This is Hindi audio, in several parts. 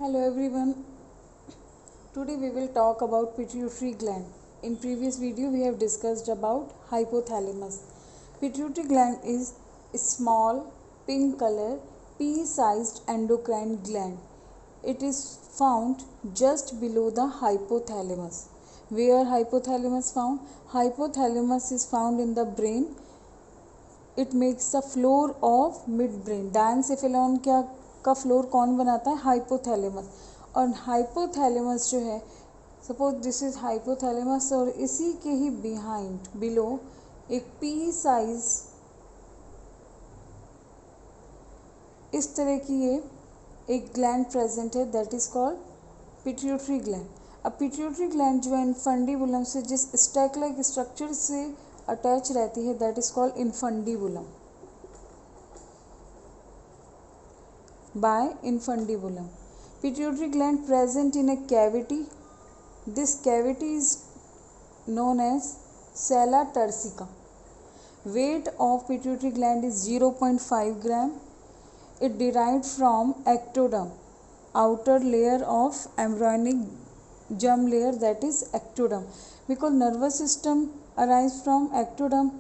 Hello everyone. Today we will talk about pituitary gland. In previous video we have discussed about hypothalamus. Pituitary gland is a small pink color pea-sized endocrine gland. It is found just below the hypothalamus. Where hypothalamus found? Hypothalamus is found in the brain. It makes the floor of midbrain. Diencephalon क्या का फ्लोर कौन बनाता है? हाइपोथैलेमस. और हाइपोथैलेमस जो है, सपोज दिस इज हाइपोथैलेमस, और इसी के ही बिहाइंड बिलो एक पी साइज इस तरह की ये एक ग्लैंड प्रेजेंट है, that is called pituitary gland. अब पिट्यूटरी ग्लैंड जो है इनफंडिबुलम से जिस स्टैक लाइक स्ट्रक्चर से अटैच रहती है, that is called infundibulum. by infundibulum. Pituitary gland present in a cavity. This cavity is known as sella turcica. Weight of pituitary gland is 0.5 gram. It derived from ectoderm, outer layer of embryonic germ layer, that is ectoderm. Because nervous system arises from ectoderm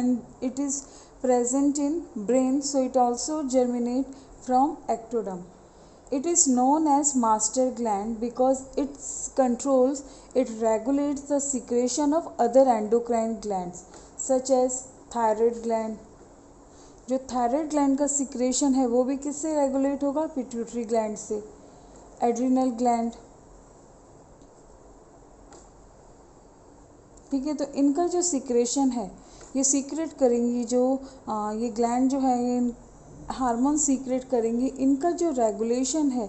and it is present in brain, so it also germinate from ectoderm. It is known as master gland because it regulates the secretion of other endocrine glands such as thyroid gland. जो थायराइड ग्लैंड का सिक्रेशन है वो भी किससे रेगुलेट होगा? पिट्यूटरी ग्लैंड से. एड्रिनल ग्लैंड, ठीक है. तो इनका जो सिक्रेशन है ये सीक्रेट करेंगी, जो ये ग्लैंड जो है ये हार्मोन सीक्रेट करेंगी. इनका जो रेगुलेशन है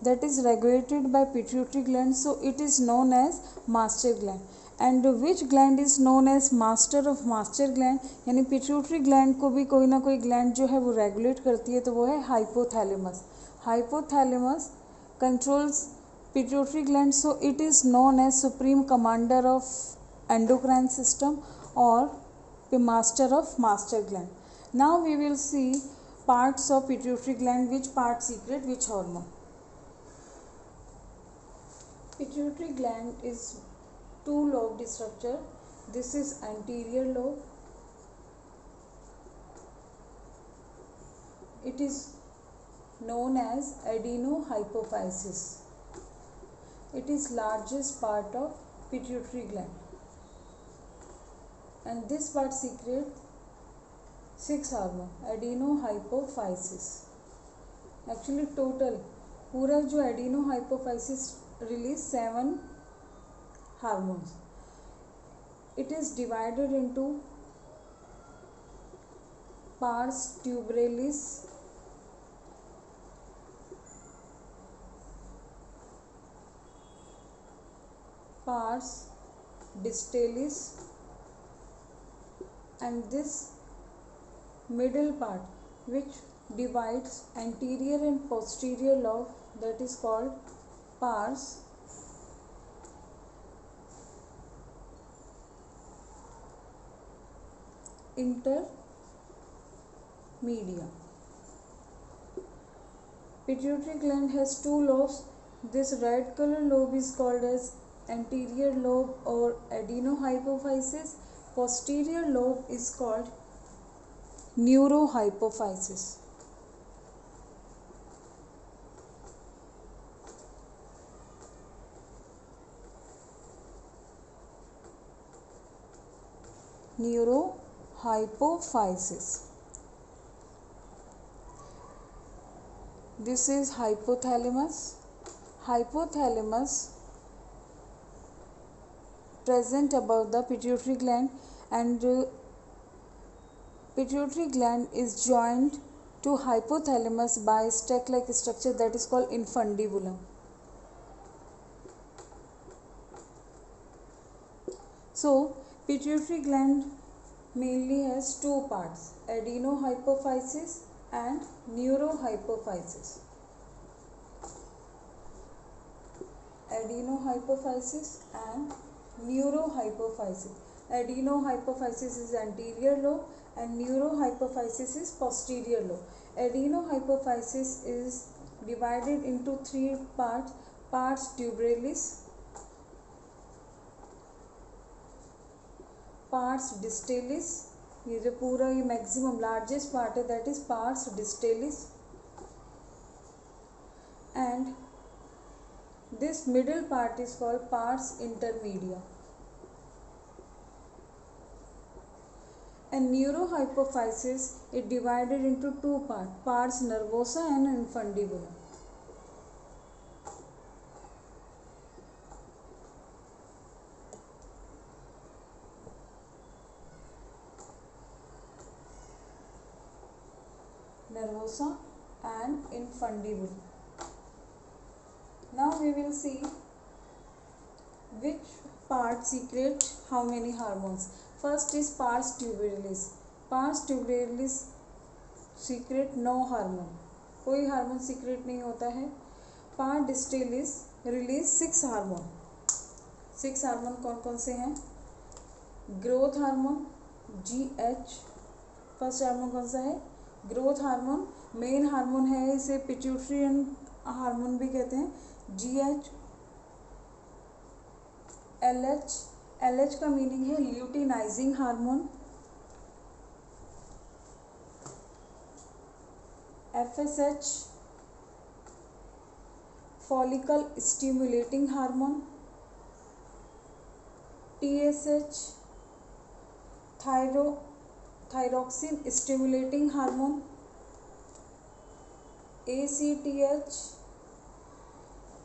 that is regulated by pituitary gland, so it is known as master gland. And which gland is known as master of master gland, यानी पिट्यूटरी ग्लैंड को भी कोई ना कोई ग्लैंड जो है वो रेगुलेट करती है, तो वो है hypothalamus. Hypothalamus controls pituitary gland, so it is known as supreme commander of endocrine system or the master of master gland. Now we will see parts of pituitary gland, which part secrete which hormone. Pituitary gland is two-lobed structure. This is anterior lobe. It is known as adenohypophysis. It is largest part of pituitary gland. And this part secretes 6 hormone. Adenohypophysis. Actually total पूरा जो adenohypophysis release 7 hormones. It is divided into pars tuberalis, pars distalis, and this middle part which divides anterior and posterior lobe, that is called pars intermedia. Pituitary gland has two lobes. This red color lobe is called as anterior lobe or adenohypophysis. Posterior lobe is called neurohypophysis. Neurohypophysis. This is hypothalamus. Hypothalamus present above the pituitary gland, and pituitary gland is joined to hypothalamus by stack like structure that is called infundibulum. So pituitary gland mainly has two parts, adenohypophysis and neurohypophysis. Adenohypophysis and neurohypophysis. Adenohypophysis is anterior lobe and neurohypophysis is posterior lobe. Adenohypophysis is divided into three parts. Pars tuberalis, pars distalis, ये जो पूरा ये मैक्सिमम लार्जेस्ट पार्ट है that is pars distalis, and this middle part is called pars intermedia. And neurohypophysis is divided into two parts, pars nervosa and infundibulum. Nervosa and infundibulum. Now we will see which part secrete how many hormones. First is pars tuberalis. Pars tuberalis secrete no hormone, कोई हार्मोन सीक्रेट नहीं होता है. Pars distalis release 6 hormone. 6 hormone कौन कौन से हैं? Growth hormone GH. First hormone कौन सा है? Growth hormone. मेन हार्मोन है, इसे पिट्यूटरी हार्मोन भी कहते हैं. GH. LH. LH का मीनिंग है luteinizing hormone. FSH follicle stimulating hormone. TSH thyroxine stimulating hormone. ACTH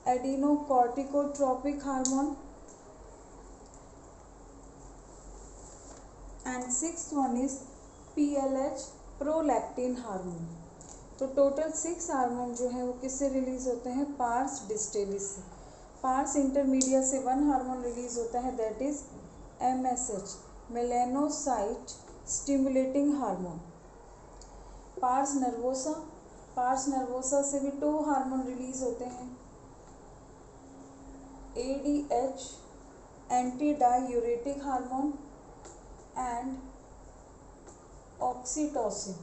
adrenocorticotropic hormone. And 6th one is PLH prolactin hormone. तो टोटल 6 हार्मोन जो है वो किससे रिलीज होते हैं? पार्स डिस्टेलिस से. पार्स इंटरमीडिया से 1 हार्मोन रिलीज होता है that is MSH melanocyte stimulating hormone. Pars nervosa से भी 2 हार्मोन रिलीज होते हैं. ADH anti diuretic hormone and oxytocin.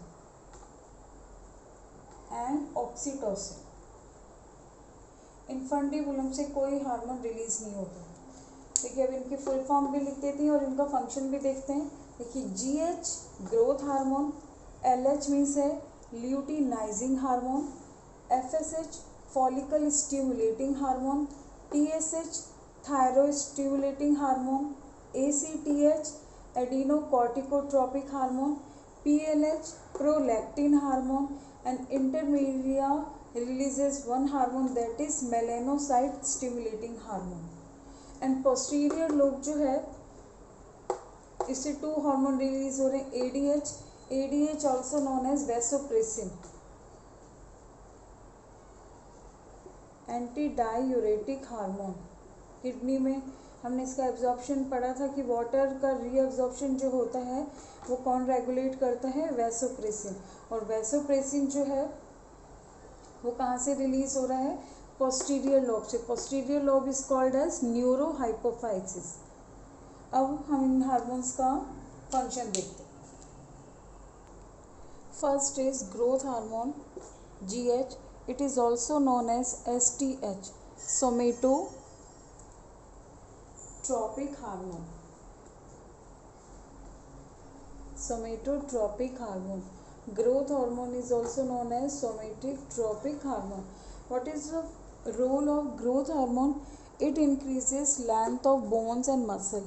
Infundibulum से कोई हार्मोन रिलीज नहीं होता. देखिए अब इनकी फुल फॉर्म भी लिख देती हैं और इनका फंक्शन भी देखते हैं. देखिए GH growth hormone. LH means है luteinizing hormone. FSH follicle stimulating hormone. TSH thyroid stimulating hormone. ACTH adrenocorticotropic hormone. PLH prolactin hormone. And intermedia releases 1 hormone that is melanocyte stimulating hormone. And posterior lobe जो है इससे 2 हार्मोन रिलीज हो रहे हैं. ADH also known as vasopressin anti diuretic hormone. Kidney में हमने इसका एब्जॉर्प्शन पढ़ा था कि वाटर का रीअब्जॉर्प्शन जो होता है वो कौन रेगुलेट करता है? वैसोप्रेसिन. और वैसोप्रेसिन जो है वो कहाँ से रिलीज हो रहा है? पोस्टीरियर लोब से. Posterior lobe is called as neurohypophysis. अब हम इन हार्मोन्स का फंक्शन देखते हैं. First is growth hormone GH. It is also known as STH somatotropic hormone. Growth hormone is also known as somatic-tropic hormone. What is the role of growth hormone? It increases length of bones and muscle.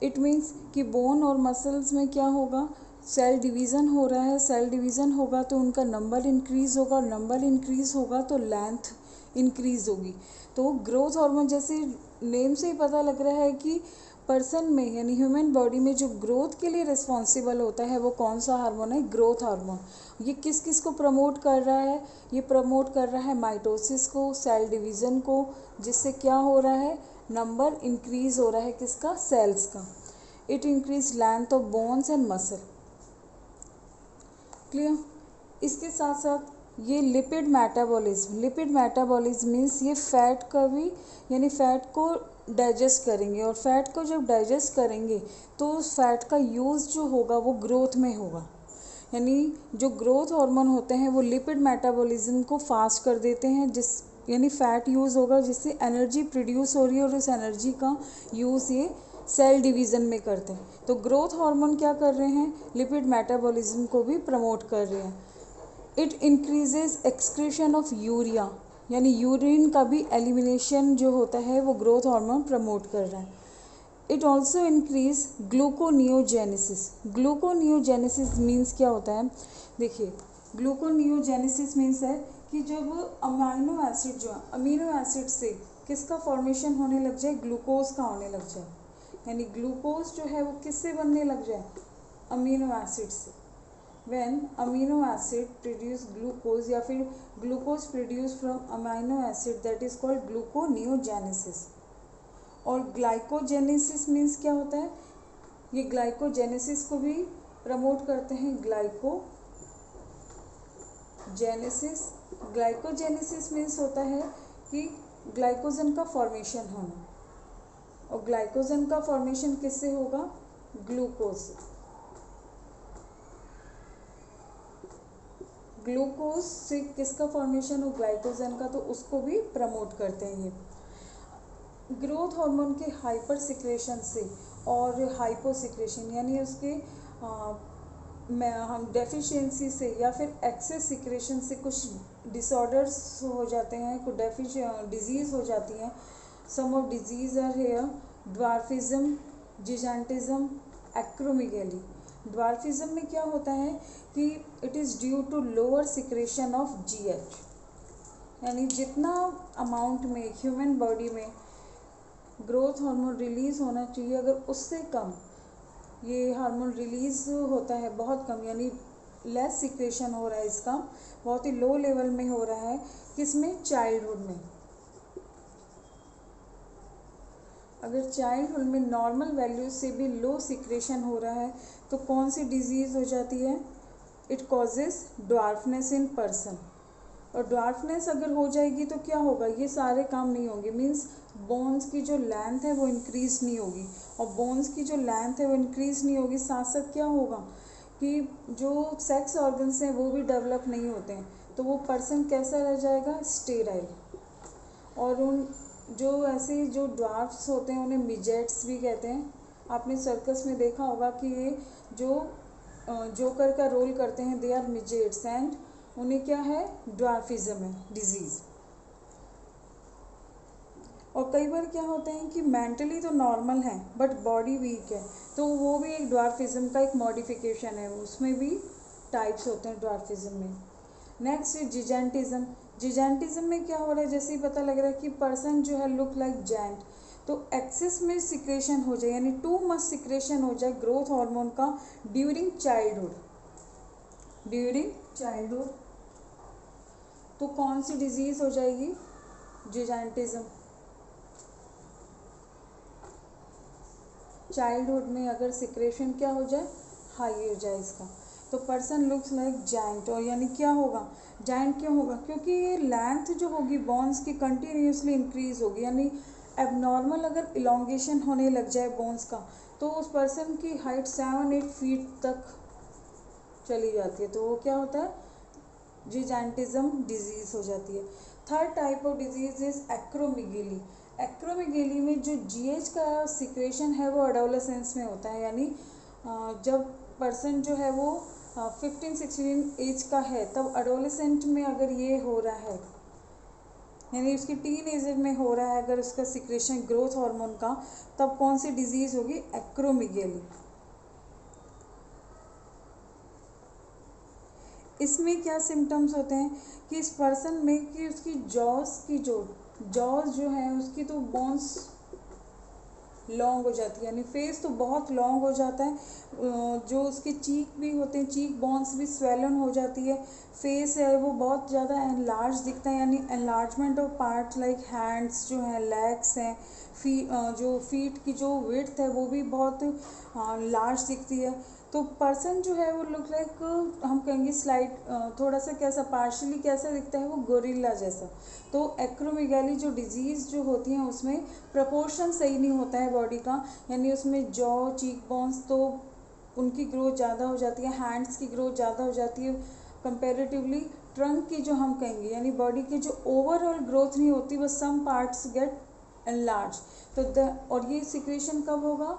It means कि bone और muscles में क्या होगा? सेल डिवीज़न हो रहा है. सेल डिवीज़न होगा तो उनका नंबर इंक्रीज़ होगा और नंबर इंक्रीज़ होगा तो लेंथ इंक्रीज़ होगी. तो ग्रोथ हार्मोन जैसे नेम से ही पता लग रहा है कि पर्सन में यानी ह्यूमन बॉडी में जो ग्रोथ के लिए रिस्पॉन्सिबल होता है वो कौन सा हार्मोन है? Growth hormone. ये किस किस को प्रमोट कर रहा है? ये प्रमोट कर रहा है माइटोसिस को, सेल डिवीज़न को, जिससे क्या हो रहा है? नंबर इंक्रीज़ हो रहा है किसका? सेल्स का. It increase length of bones and muscle. Clear. इसके साथ साथ ये लिपिड मेटाबॉलिज्म मीन्स ये फैट का भी यानी फैट को डाइजेस्ट करेंगे और फैट को जब डाइजेस्ट करेंगे तो उस फैट का यूज़ जो होगा वो ग्रोथ में होगा. यानी जो ग्रोथ हार्मोन होते हैं वो लिपिड मेटाबॉलिज्म को फास्ट कर देते हैं, यानी फैट यूज़ होगा जिससे एनर्जी प्रोड्यूस हो रही है और उस एनर्जी का यूज़ ये सेल डिवीज़न में करते हैं। तो ग्रोथ हार्मोन क्या कर रहे हैं, लिपिड मेटाबॉलिज्म को भी प्रमोट कर रहे हैं। It increases excretion of urea, यानी यूरिन का भी एलिमिनेशन जो होता है वो ग्रोथ हार्मोन प्रमोट कर रहा है। It also increase gluconeogenesis. Gluconeogenesis means क्या होता है, देखिए ग्लूकोनियोजेनेसिस मीन्स है कि जब अमीनो एसिड जो है, अमीनो एसिड से किसका फॉर्मेशन होने लग जाए, ग्लूकोज का होने लग जाए, यानी ग्लूकोज जो है वो किससे बनने लग जाए, अमीनो एसिड से। When amino acid produce glucose या फिर glucose produce from amino acid, that is called gluconeogenesis. और ग्लाइकोजेनेसिस मीन्स क्या होता है, ये ग्लाइकोजेनेसिस को भी प्रमोट करते हैं। ग्लाइकोजेनेसिस मीन्स होता है कि ग्लाइकोजन का फॉर्मेशन होना, और ग्लाइकोजन का फॉर्मेशन किससे होगा, ग्लूकोज से। ग्लूकोज से किसका फॉर्मेशन हो, ग्लाइकोजन का, तो उसको भी प्रमोट करते हैं ये। ग्रोथ हार्मोन के हाइपर सिक्रेशन से और हाइपो सिक्रेशन यानी उसके हम डेफिशिएंसी से या फिर एक्सेस सिक्रेशन से कुछ डिसऑर्डर्स हो जाते हैं, कुछ डिजीज़ हो जाती हैं। Some of disease are here dwarfism, gigantism, acromegaly. Dwarfism में क्या होता है कि it is due to lower secretion of GH, यानी जितना अमाउंट में ह्यूमन बॉडी में ग्रोथ हार्मोन रिलीज़ होना चाहिए, अगर उससे कम ये हार्मोन रिलीज़ होता है, बहुत कम, यानी लेस सिक्रेशन हो रहा है, इसका बहुत ही लो लेवल में हो रहा है, किसमें, चाइल्डहुड में। अगर चाइल्डहुड में नॉर्मल वैल्यू से भी लो सिक्रेशन हो रहा है तो कौन सी डिजीज़ हो जाती है, it causes dwarfness in person. और ड्वार्फनेस अगर हो जाएगी तो क्या होगा, ये सारे काम नहीं होंगे, मीन्स बोन्स की जो लेंथ है वो इंक्रीज नहीं होगी, और बोन्स की जो लेंथ है वो इंक्रीज नहीं होगी, साथ साथ क्या होगा कि जो सेक्स ऑर्गन्स हैं वो भी डेवलप नहीं होते हैं, तो वो पर्सन कैसा रह जाएगा, स्टेराइल। और उन जो ऐसे जो ड्वार्फ्स होते हैं उन्हें मिजेट्स भी कहते हैं। आपने सर्कस में देखा होगा कि ये जो जोकर का रोल करते हैं, दे आर मिजेट्स, एंड उन्हें क्या है, ड्वार्फिज्म है डिजीज़। और कई बार क्या होते हैं कि मेंटली तो नॉर्मल है बट बॉडी वीक है, तो वो भी एक ड्वार्फिज्म का एक मॉडिफिकेशन है, उसमें भी टाइप्स होते हैं ड्वार्फिज्म में। नेक्स्ट जिजेंटिज्म। जिजेंटिज्म में क्या हो रहा है, जैसे ही पता लग रहा है कि पर्सन जो है लुक लाइक जैंट, तो एक्सेस में सिक्रेशन हो जाए, यानी टू मच सिक्रेशन हो जाए ग्रोथ हार्मोन का ड्यूरिंग चाइल्डहुड, तो कौन सी डिजीज़ हो जाएगी, जिजेंटिज्म। चाइल्डहुड में अगर सिक्रेशन क्या हो जाए, हाई हो जाए इसका, तो पर्सन लुक्स लाइक जाइंट। और यानी क्या होगा, जाइंट क्यों होगा, क्योंकि ये लेंथ जो होगी बोन्स की कंटिन्यूसली इंक्रीज होगी, यानी एबनॉर्मल अगर इलोंगेशन होने लग जाए बोन्स का, तो उस पर्सन की हाइट 7-8 फीट तक चली जाती है, तो वो क्या होता है, जिजेंटिज्म डिजीज़ हो जाती है। Third type of disease is acromegaly. Acromegaly में जो जीएच का सिक्रेशन है वो एडोलेसेंस में होता है, यानी जब पर्सन जो है वो 15-16 एज का है, तब एडोलेसेंट में अगर ये हो रहा है, यानी उसकी टीन एज में हो रहा है अगर उसका सिक्रेशन ग्रोथ हार्मोन का, तब कौन सी डिजीज़ होगी, एक्रोमेगेली। इसमें क्या सिम्टम्स होते हैं कि इस पर्सन में कि उसकी जॉज जो है उसकी तो बोन्स लॉन्ग हो जाती है, यानी फेस तो बहुत लॉन्ग हो जाता है, जो उसके चीक भी होते हैं, चीक बोन्स भी स्वेलन हो जाती है, फेस है वो बहुत ज़्यादा एनलार्ज दिखता है, यानी enlargement of parts like hands जो हैं, लेग्स हैं, जो फीट की जो विड्थ है वो भी बहुत लार्ज दिखती है। तो पर्सन जो है वो लुक लाइक, हम कहेंगे स्लाइट, थोड़ा सा कैसा पार्शली कैसा दिखता है वो, गोरिल्ला जैसा। तो एक्रोमेगैली जो डिजीज़ जो होती हैं उसमें प्रपोर्शन सही नहीं होता है बॉडी का, यानी उसमें जॉ, चीक बोन्स तो उनकी ग्रोथ ज़्यादा हो जाती है, हैंड्स की ग्रोथ ज़्यादा हो जाती है कंपेरेटिवली ट्रंक की जो हम कहेंगे, यानी बॉडी की जो ओवरऑल ग्रोथ नहीं होती, बस सम पार्ट्स गेट एनलार्ज। तो और ये सिक्रेशन कब होगा?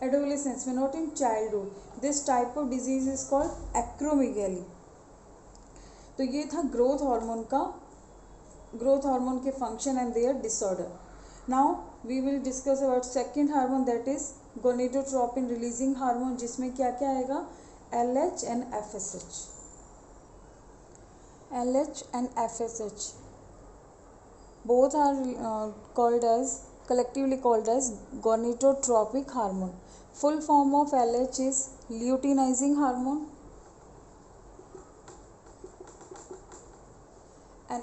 एडोलेसेंस में, not in childhood. This type of disease is called acromegaly. तो ये था ग्रोथ हार्मोन के function and their disorder. Now we will discuss about second hormone, that is gonadotropin releasing hormone, जिसमें क्या क्या आएगा? LH and FSH। LH and FSH both are collectively called as gonadotropic hormone. Full form of LH is luteinizing hormone and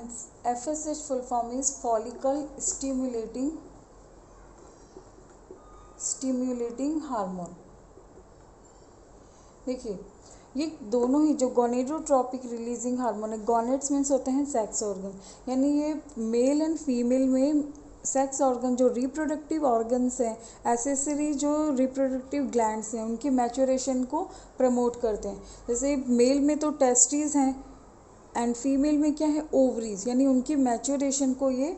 FSH full form is follicle stimulating hormone. देखिए, ये दोनों ही जो गोनेडोट्रोपिक रिलीजिंग हार्मोन है, गोनेड्स मीन्स होते हैं सेक्स ऑर्गन, यानी ये मेल एंड फीमेल में सेक्स ऑर्गन जो रिप्रोडक्टिव ऑर्गन्स हैं, एसेसरी जो रिप्रोडक्टिव ग्लैंड्स हैं, उनकी मैच्योरेशन को प्रमोट करते हैं। जैसे मेल में तो टेस्टिस हैं एंड फीमेल में क्या है? ओवरीज, यानी उनकी मैच्योरेशन को ये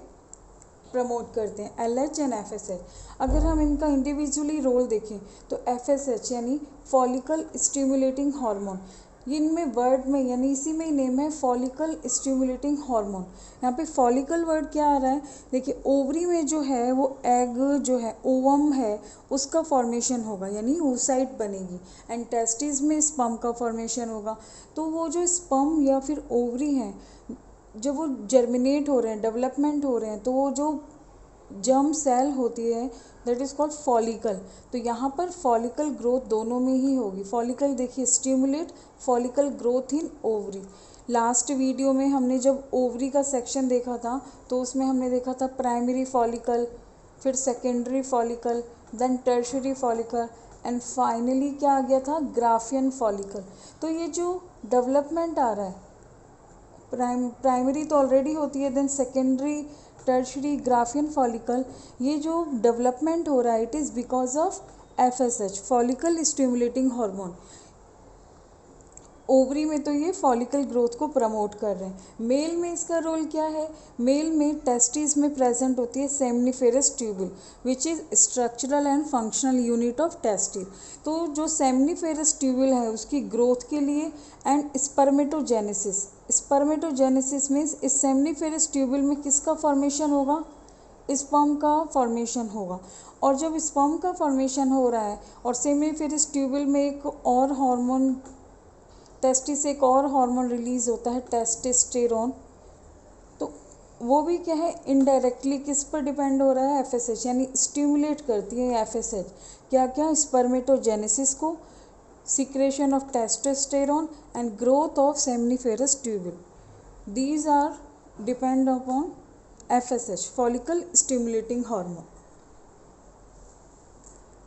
प्रमोट करते हैं, LH एंड FSH। अगर हम इनका इंडिविजुअली रोल देखें तो FSH यानी फॉलिकल स्टिमुलेटिंग हार्मोन, इनमें वर्ड में यानी इसी में ही नेम है फॉलिकल स्टिमुलेटिंग हार्मोन। यहाँ पे फॉलिकल वर्ड क्या आ रहा है? देखिए, ओवरी में जो है वो एग जो है, ओवम है, उसका फॉर्मेशन होगा, यानी oocyte बनेगी, एंड टेस्टिस में स्पर्म का फॉर्मेशन होगा। तो वो जो स्पर्म या फिर ओवरी हैं, जब वो जर्मिनेट हो रहे हैं, डेवलपमेंट हो रहे हैं, तो वो जो जर्म सेल होती है दैट इज़ कॉल्ड फॉलिकल। तो यहाँ पर फॉलिकल ग्रोथ दोनों में ही होगी। फॉलिकल देखिए, stimulate follicle growth in ovary. Last video में हमने जब ओवरी का सेक्शन देखा था तो उसमें हमने देखा था प्राइमरी फॉलिकल, फिर secondary follicle, then tertiary follicle and finally क्या आ गया था? Graafian follicle. तो ये जो डेवलपमेंट आ रहा है, प्राइमरी तो ऑलरेडी होती है, then secondary, tertiary, Graafian follicle, ये जो डेवलपमेंट हो रहा है it is because of FSH, follicle stimulating hormone. Ovary में तो ये फॉलिकल ग्रोथ को प्रमोट कर रहे हैं। मेल में इसका रोल क्या है? मेल में टेस्टिस में प्रेजेंट होती है seminiferous tubule which is structural and functional unit of testis. तो जो सेमनीफेरस ट्यूबुल है उसकी ग्रोथ के लिए एंड स्पर्मेटोजेनेसिस मीन्स इस सेमनीफेरस ट्यूबुल में किसका फॉर्मेशन होगा? स्पर्म का फॉर्मेशन होगा। और जब स्पर्म का फॉर्मेशन हो रहा है और सेमनीफेरस ट्यूबुल में एक और हार्मोन, टेस्टिस से एक और हार्मोन रिलीज होता है टेस्टोस्टेरोन, तो वो भी क्या है? इनडायरेक्टली किस पर डिपेंड हो रहा है? FSH, यानी स्टिमुलेट करती है FSH क्या क्या? स्पर्मेटोजेनेसिस को, secretion of testosterone and growth of seminiferous tubule. These are depend upon FSH, follicle stimulating hormone.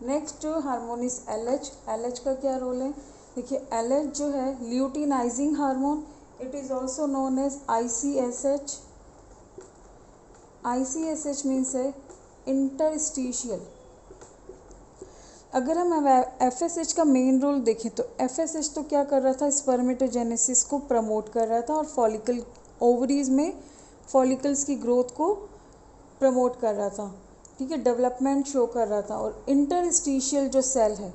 Next hormone is LH। LH का क्या रोल है? देखिए, LH जो है luteinizing hormone, it is also known as ICSH। ICSH means है इंटरस्टिशियल। अगर हम FSH का मेन रोल देखें तो FSH तो क्या कर रहा था? स्पर्मेटोजेनेसिस को प्रमोट कर रहा था और फॉलिकल, ओवरीज में फॉलिकल्स की ग्रोथ को प्रमोट कर रहा था, ठीक है, डेवलपमेंट शो कर रहा था। और इंटरस्टिशियल जो सेल है,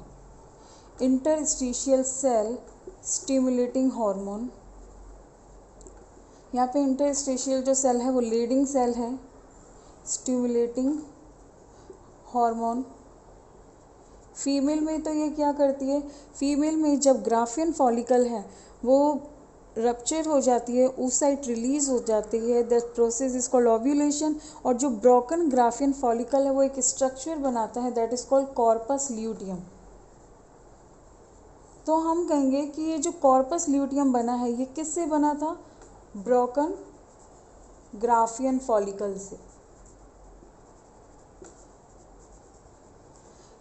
इंटरस्टिशियल सेल स्टिमुलेटिंग हार्मोन, यहाँ पे इंटरस्टिशियल जो सेल है वो लीडिंग सेल है, स्टिमुलेटिंग हार्मोन। फीमेल में तो ये क्या करती है? फीमेल में जब ग्राफियन फॉलिकल है वो रप्चर हो जाती है, oocyte रिलीज हो जाती है, that process is called ovulation. और जो ब्रोकन ग्राफियन फॉलिकल है वो एक स्ट्रक्चर बनाता है that is called corpus luteum. तो हम कहेंगे कि ये जो कॉर्पस ल्यूटियम बना है ये किससे बना था? ब्रोकन ग्राफियन फॉलिकल से।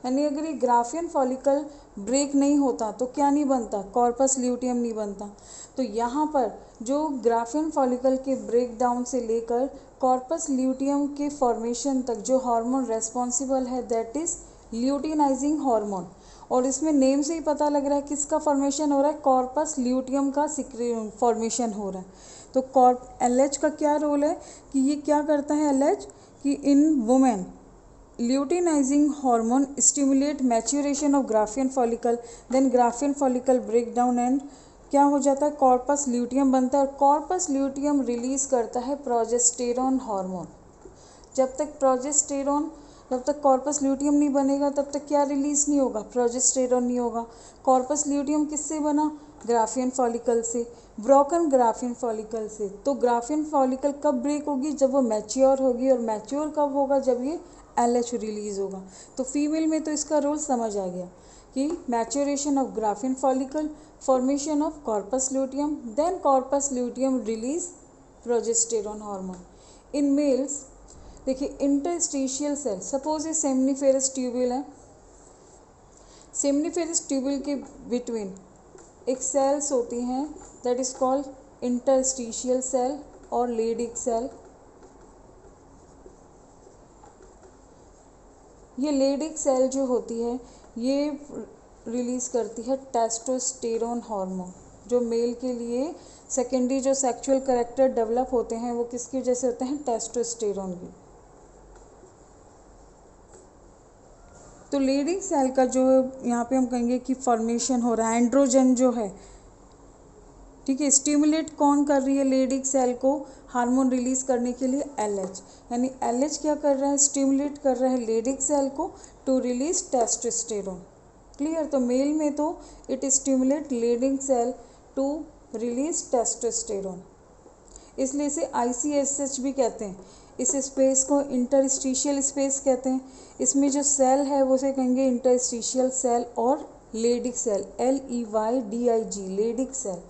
यानी अगर ये ग्राफियन फॉलिकल ब्रेक नहीं होता तो क्या नहीं बनता? कॉर्पस ल्यूटियम नहीं बनता। तो यहाँ पर जो ग्राफियन फॉलिकल के ब्रेक डाउन से लेकर कॉर्पस ल्यूटियम के फॉर्मेशन तक जो हार्मोन रेस्पॉन्सिबल है दैट इज ल्यूटिनाइजिंग हार्मोन। और इसमें नेम से ही पता लग रहा है किसका फॉर्मेशन हो रहा है, कॉर्पस ल्यूटियम का फॉर्मेशन हो रहा है। तो LH का क्या रोल है कि ये क्या करता है LH कि इन women luteinizing hormone stimulate maturation of Graafian follicle, then Graafian follicle break down and क्या हो जाता है, कॉर्पस ल्यूटियम बनता है और कॉर्पस ल्यूटियम रिलीज करता है प्रोजेस्टेरॉन हार्मोन। जब तक कॉर्पस ल्यूटियम नहीं बनेगा तब तक क्या रिलीज नहीं होगा, प्रोजेस्टेरॉन नहीं होगा। कॉर्पस ल्यूटियम किससे बना, ग्राफियन फॉलिकल से, ब्रोकन ग्राफियन फॉलिकल से। तो ग्राफियन फॉलिकल कब ब्रेक होगी, जब वो मैच्योर होगी, और मैच्योर कब होगा, जब ये LH रिलीज होगा। तो फीमेल में तो इसका रोल समझ आ गया कि maturation of Graafian follicle, formation of corpus luteum, then corpus luteum release progesterone hormone. In males देखिए इंटरस्टिशियल सेल, सपोज ये सेमनीफेरस ट्यूब्यूल है, सेमनीफेरस ट्यूब्यूल के बिटवीन एक सेल्स होती हैं that is called interstitial cell और लेडिक सेल। ये लेडिक सेल जो होती है ये रिलीज करती है टेस्टोस्टेरोन हार्मोन, जो मेल के लिए सेकेंडरी जो सेक्सुअल कैरेक्टर डेवलप होते हैं वो किसकी वजह से होते हैं, टेस्टोस्टेरोन की। तो लेडिक सेल का जो यहाँ पे हम कहेंगे कि फॉर्मेशन हो रहा है, एंड्रोजन जो है, ठीक है, स्टिमुलेट कौन कर रही है लेडिक सेल को हार्मोन रिलीज करने के लिए, LH। यानी LH क्या कर रहा है, स्टिमुलेट कर रहा है लेडिक सेल को टू रिलीज टेस्टोस्टेरोन। क्लियर। तो मेल में तो it stimulate Leydig cell to release testosterone, इसलिए इसे ICSH भी कहते हैं। इस स्पेस को इंटरस्टिशियल स्पेस कहते हैं। इसमें जो सेल है वो उसे कहेंगे इंटरस्टिशियल सेल और Leydig cell, LEYDIG, Leydig cell.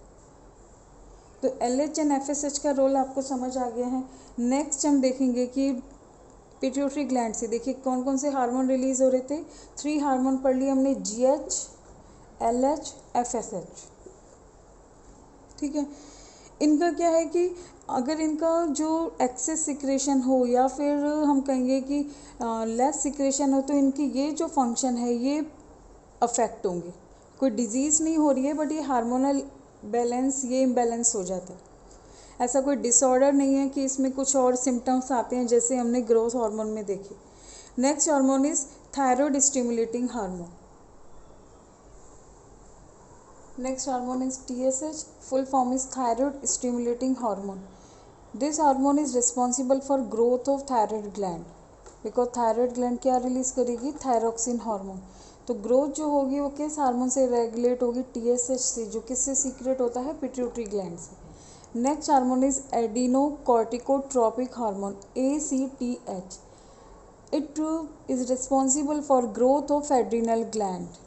तो LH एंड FSH का रोल आपको समझ आ गया है। नेक्स्ट हम देखेंगे कि पिट्यूटरी ग्लैंड से देखिए कौन कौन से हार्मोन रिलीज हो रहे थे। 3 हार्मोन पढ़ लिए हमने, GH, LH, FSH, ठीक है। इनका क्या है कि अगर इनका जो एक्सेस सिक्रेशन हो या फिर हम कहेंगे कि लेस सिक्रेशन हो तो इनकी ये जो फंक्शन है ये अफेक्ट होंगे। कोई डिजीज़ नहीं हो रही है बट ये हार्मोनल बैलेंस ये इम्बैलेंस हो जाता है। ऐसा कोई डिसऑर्डर नहीं है कि इसमें कुछ और सिम्टम्स आते हैं जैसे हमने ग्रोथ हार्मोन में देखे। Next hormone is thyroid stimulating hormone. Next hormone is TSH, full form is thyroid stimulating hormone. This hormone is responsible for growth of thyroid gland, because thyroid gland क्या रिलीज करेगी, थायरोक्सिन हार्मोन। तो ग्रोथ जो होगी वो किस हार्मोन से रेगुलेट होगी, TSH से, जो किससे सीक्रेट होता है, पिट्यूटरी ग्लैंड से। Next hormone is adrenocorticotropic hormone, ACTH. It is responsible for growth of adrenal gland.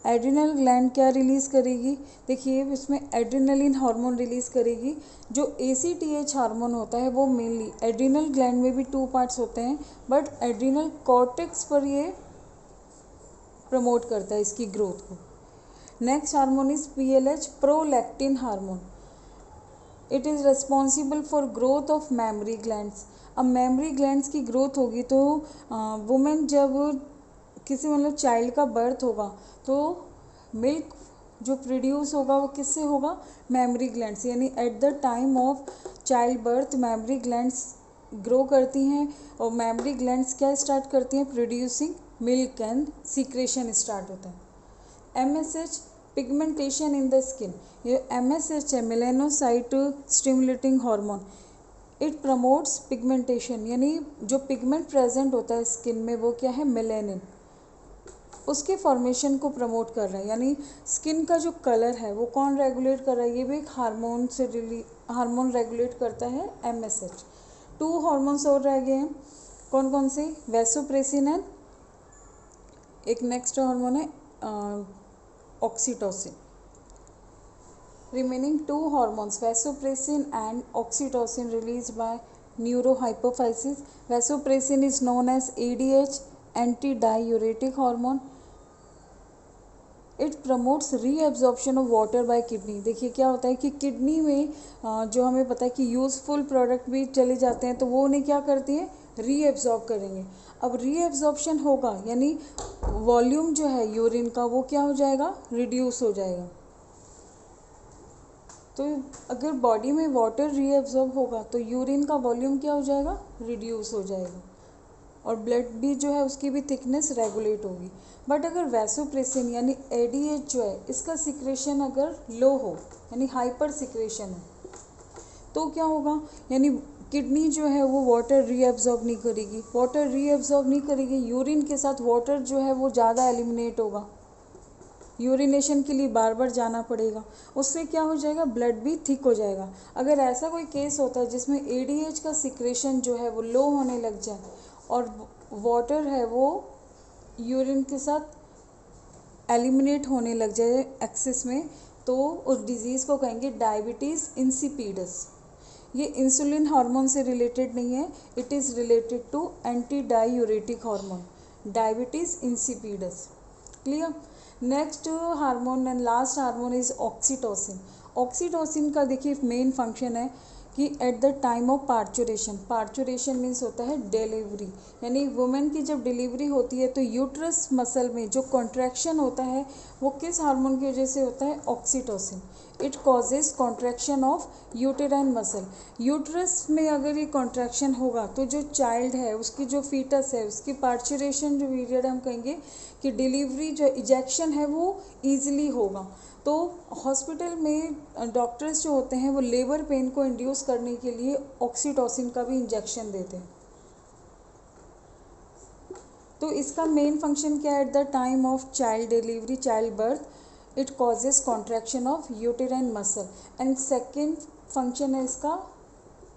Adrenal gland क्या रिलीज़ करेगी, देखिए इसमें एड्रिनलिन हार्मोन रिलीज़ करेगी। जो ACTH हार्मोन होता है वो मेनली एड्रिनल ग्लैंड में भी 2 पार्ट्स होते हैं बट एड्रिनल कॉर्टेक्स पर ये प्रमोट करता है इसकी ग्रोथ को। Next hormone is PLH, prolactin hormone. It is responsible for growth of mammary glands. अब मेमरी ग्लैंड्स की ग्रोथ होगी तो वुमेन जब किसी मतलब चाइल्ड का बर्थ होगा तो मिल्क जो प्रोड्यूस होगा वो किससे होगा, मेमरी ग्लैंड से। यानी eight the time of child birth mammary glands grow करती हैं और मेमरी ग्लैंड्स क्या स्टार्ट करती हैं, producing milk and secretion start होता है। MSH, pigmentation in the skin. ये MSH है, melanocyte stimulating hormone. It promotes pigmentation, यानी जो पिगमेंट प्रेजेंट होता है स्किन में वो क्या है, मेलेनिन, उसके फॉर्मेशन को प्रमोट कर रहा है। यानी स्किन का जो कलर है वो कौन रेगुलेट कर रहा है, ये भी एक हार्मोन रेगुलेट करता है, MSH। 2 हार्मोन्स और रह गए हैं, कौन कौन से, वैसोप्रेसिन एंड एक नेक्स्ट हार्मोन है oxytocin. Remaining 2 hormones vasopressin and oxytocin release by neurohypophysis. Vasopressin is known as ADH, antidiuretic hormone. It promotes reabsorption of water by kidney. देखिए क्या होता है कि किडनी में जो हमें पता है कि यूज़फुल प्रोडक्ट भी चले जाते हैं तो वो उन्हें क्या करती हैं, रीएब्जॉर्ब करेंगे। अब रीएब्जॉर्प्शन होगा यानी वॉल्यूम जो है यूरिन का वो क्या हो जाएगा, रिड्यूस हो जाएगा। तो अगर बॉडी में वाटर रीएब्जॉर्ब होगा तो यूरिन का वॉल्यूम क्या हो जाएगा, रिड्यूस हो जाएगा, और ब्लड भी जो है उसकी भी थिकनेस रेगुलेट होगी। बट अगर वैसोप्रेसिन यानी एडीएच जो है इसका सिक्रेशन अगर लो हो यानी हाइपर सिक्रेशन है तो क्या होगा, यानी किडनी जो है वो वाटर रीएब्जॉर्ब नहीं करेगी, वाटर रीएब्जॉर्ब नहीं करेगी, यूरिन के साथ वाटर जो है वो ज़्यादा एलिमिनेट होगा, यूरिनेशन के लिए बार बार जाना पड़ेगा, उससे क्या हो जाएगा, ब्लड भी थिक हो जाएगा। अगर ऐसा कोई केस होता है जिसमें एडीएच का सिक्रेशन जो है वो लो होने लग जाए और वाटर है वो यूरिन के साथ एलिमिनेट होने लग जाए एक्सेस में, तो उस डिज़ीज़ को कहेंगे डायबिटीज़ इंसिपिडस। ये इंसुलिन हार्मोन से रिलेटेड नहीं है, it is related to anti diuretic hormone, diabetes insipidus. Clear. Next hormone and last hormone is oxytocin. Oxytocin का देखिए मेन फंक्शन है कि at the time of parturition, parturition means होता है डिलीवरी, यानी वुमेन की जब डिलीवरी होती है तो यूट्रस मसल में जो कॉन्ट्रैक्शन होता है वो किस हार्मोन की वजह से होता है, oxytocin. It causes contraction of uterine muscle. Uterus में अगर ये कॉन्ट्रैक्शन होगा तो जो चाइल्ड है उसकी जो फीटस है उसकी पार्चुरेशन जो पीरियड हम कहेंगे कि डिलीवरी जो इजेक्शन है वो ईजिली होगा। तो हॉस्पिटल में डॉक्टर्स जो होते हैं वो लेबर पेन को इंड्यूस करने के लिए ऑक्सीटोसिन का भी इंजेक्शन देते हैं। तो इसका मेन फंक्शन क्या है, eight the time of child delivery, child birth it causes contraction of uterine muscle. And second function है इसका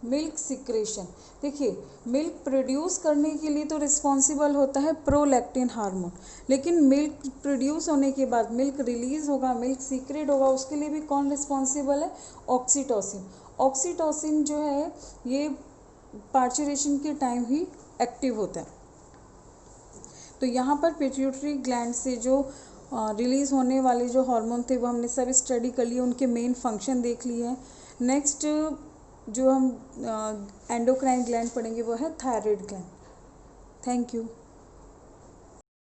मिल्क सिक्रेशन। देखिए मिल्क प्रोड्यूस करने के लिए तो रिस्पॉन्सिबल होता है प्रोलैक्टिन हार्मोन, लेकिन मिल्क प्रोड्यूस होने के बाद मिल्क रिलीज होगा, मिल्क सीक्रेट होगा, उसके लिए भी कौन रिस्पॉन्सिबल है, ऑक्सीटोसिन। ऑक्सीटोसिन जो है ये पार्चुरेशन के टाइम ही एक्टिव होता है। तो यहाँ पर पिट्यूटरी ग्लैंड से जो रिलीज़ होने वाले जो हार्मोन थे वो हमने सब स्टडी कर लिए, उनके मेन फंक्शन देख लिए हैं। नेक्स्ट जो हम एंडोक्राइन ग्लैंड पढ़ेंगे वो है थायराइड ग्लैंड। Thank you.